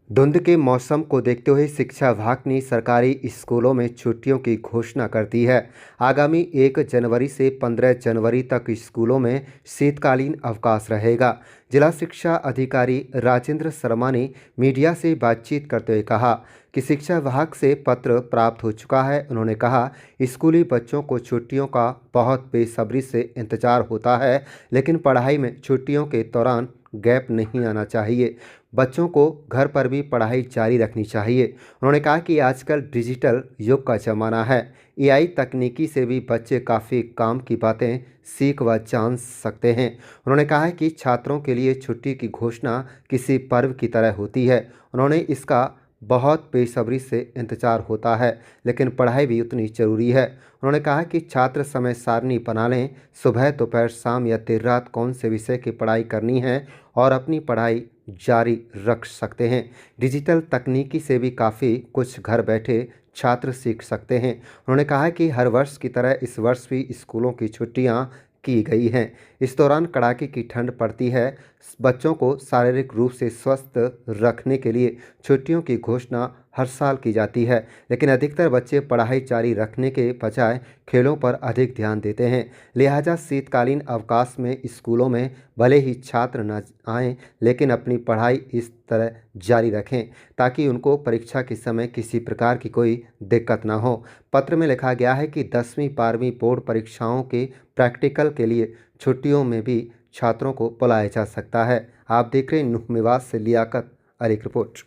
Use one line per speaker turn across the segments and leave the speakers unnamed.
धुंध के मौसम को देखते हुए शिक्षा विभाग ने सरकारी स्कूलों में छुट्टियों की घोषणा कर दी है। आगामी 1 जनवरी से 15 जनवरी तक स्कूलों में शीतकालीन अवकाश रहेगा। जिला शिक्षा अधिकारी राजेंद्र शर्मा ने मीडिया से बातचीत करते हुए कहा कि शिक्षा विभाग से पत्र प्राप्त हो चुका है। उन्होंने कहा, स्कूली बच्चों को छुट्टियों का बहुत बेसब्री से इंतजार होता है, लेकिन पढ़ाई में छुट्टियों के दौरान गैप नहीं आना चाहिए। बच्चों को घर पर भी पढ़ाई जारी रखनी चाहिए। उन्होंने कहा कि आजकल डिजिटल युग का ज़माना है। एआई तकनीकी से भी बच्चे काफ़ी काम की बातें सीख व जान सकते हैं। उन्होंने कहा है कि छात्रों के लिए छुट्टी की घोषणा किसी पर्व की तरह होती है। उन्होंने इसका बहुत बेसब्री से इंतज़ार होता है, लेकिन पढ़ाई भी उतनी ज़रूरी है। उन्होंने कहा कि छात्र समय सारणी बना लें, सुबह दोपहर शाम या देर रात कौन से विषय की पढ़ाई करनी है और अपनी पढ़ाई जारी रख सकते हैं। डिजिटल तकनीकी से भी काफ़ी कुछ घर बैठे छात्र सीख सकते हैं। उन्होंने कहा कि हर वर्ष की तरह इस वर्ष भी स्कूलों की छुट्टियां की गई हैं। इस दौरान कड़ाके की ठंड पड़ती है। बच्चों को शारीरिक रूप से स्वस्थ रखने के लिए छुट्टियों की घोषणा हर साल की जाती है, लेकिन अधिकतर बच्चे पढ़ाई जारी रखने के बजाय खेलों पर अधिक ध्यान देते हैं। लिहाजा शीतकालीन अवकाश में स्कूलों में भले ही छात्र न आएं, लेकिन अपनी पढ़ाई इस तरह जारी रखें ताकि उनको परीक्षा के समय किसी प्रकार की कोई दिक्कत न हो। पत्र में लिखा गया है कि 10वीं 12वीं बोर्ड परीक्षाओं के प्रैक्टिकल के लिए छुट्टियों में भी छात्रों को बुलाया जा सकता है। आप देख रहे हैं नुह मेवात से लियाकत अली की रिपोर्ट।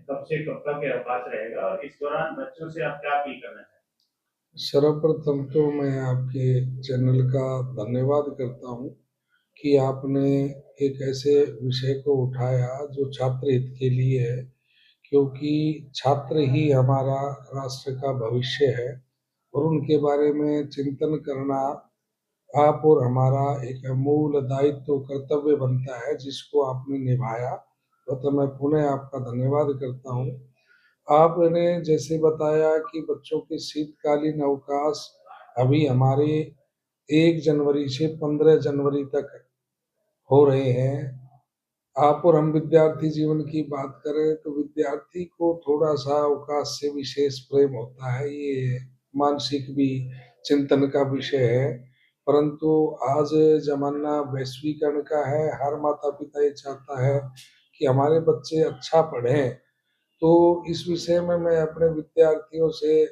कब से कब तक ये अवकाश रहेगा और इस दौरान बच्चों से आप क्या अपील करना चाहेंगे?
सर्वप्रथम तो मैं आपके चैनल का धन्यवाद करता हूँ कि आपने एक ऐसे विषय को उठाया जो छात्र हित के लिए है, क्योंकि छात्र ही हमारा राष्ट्र का भविष्य है और उनके बारे में चिंतन करना आप और हमारा एक अमूल दायित्व कर्तव्य बनता है, जिसको आपने निभाया। तो मैं पुनः आपका धन्यवाद करता हूँ। आपने जैसे बताया कि बच्चों के शीतकालीन अवकाश अभी हमारे 1 जनवरी से 15 जनवरी तक हो रहे हैं। आप और हम विद्यार्थी जीवन की बात करें तो विद्यार्थी को थोड़ा-सा अवकाश से विशेष प्रेम होता है। ये मानसिक भी चिंतन का विषय है। परंतु आज ज़माना वैश्वीकरण का है। हर माता-पिता ये चाहता है कि हमारे बच्चे अच्छा पढ़ें। तो इस विषय में मैं अपने विद्यार्थियों से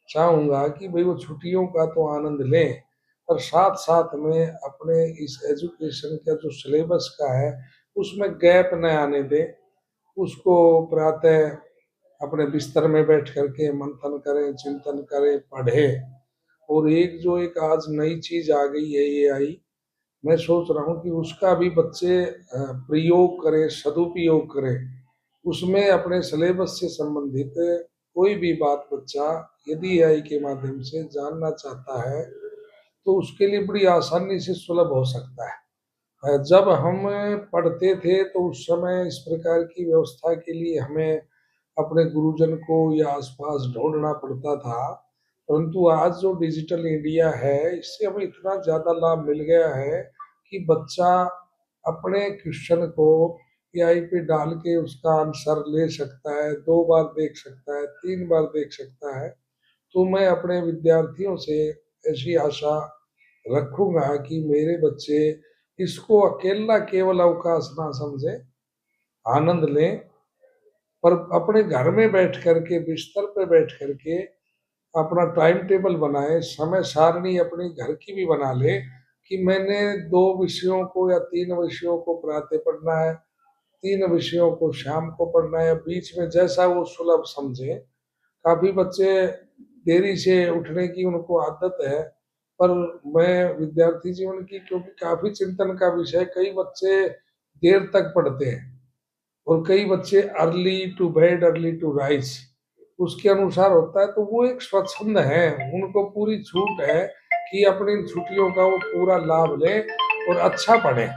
चाहूँगा कि भई वो छुट्टियों का तो आनंद लें, और साथ-साथ में अपने इस एजुकेशन का जो सिलेबस का है, उसमें गैप न आने दें। उसको प्रातः अपने बिस्तर में बैठ कर के मंथन करें, चिंतन करें, पढ़ें। और एक आज नई चीज़ आ गई है एआई, मैं सोच रहा हूँ कि उसका भी बच्चे प्रयोग करें, सदुपयोग करें। उसमें अपने सिलेबस से संबंधित कोई भी बात बच्चा यदि एआई के माध्यम से जानना चाहता है, तो उसके लिए बड़ी आसानी से सुलभ हो सकता है। जब हम पढ़ते थे तो उस समय इस प्रकार की व्यवस्था के लिए हमें अपने गुरुजन को या आस-पास ढूँढना पड़ता था। परंतु आज जो डिजिटल इंडिया है, इससे हमें इतना ज़्यादा लाभ मिल गया है कि बच्चा अपने क्वेश्चन को एआई पे डाल के उसका आंसर ले सकता है, 2 बार देख सकता है, 3 बार देख सकता है। तो मैं अपने विद्यार्थियों से ऐसी आशा रखूँगा कि मेरे बच्चे इसको अकेला केवल अवकाश ना समझें, आनंद लें, पर अपने घर में बैठ कर के, बिस्तर पे बैठ कर के अपना टाइम टेबल बनाएँ, समय सारणी अपनी घर की भी बना लें कि मैंने 2 विषयों को या 3 विषयों को प्रातः पढ़ना है, 3 विषयों को शाम को पढ़ना है, बीच में जैसा वो सुलभ समझें। काफ़ी बच्चे देरी से उठने की उनको आदत है, पर मैं विद्यार्थी जीवन की, क्योंकि काफ़ी चिंतन का विषय, कई बच्चे देर तक पढ़ते हैं और कई बच्चे early to bed early to rise उसके अनुसार होता है, तो वो एक स्वच्छंद हैं, उनको पूरी छूट है कि अपनी इन छुट्टियों का वो पूरा लाभ लें और अच्छा पढ़ें।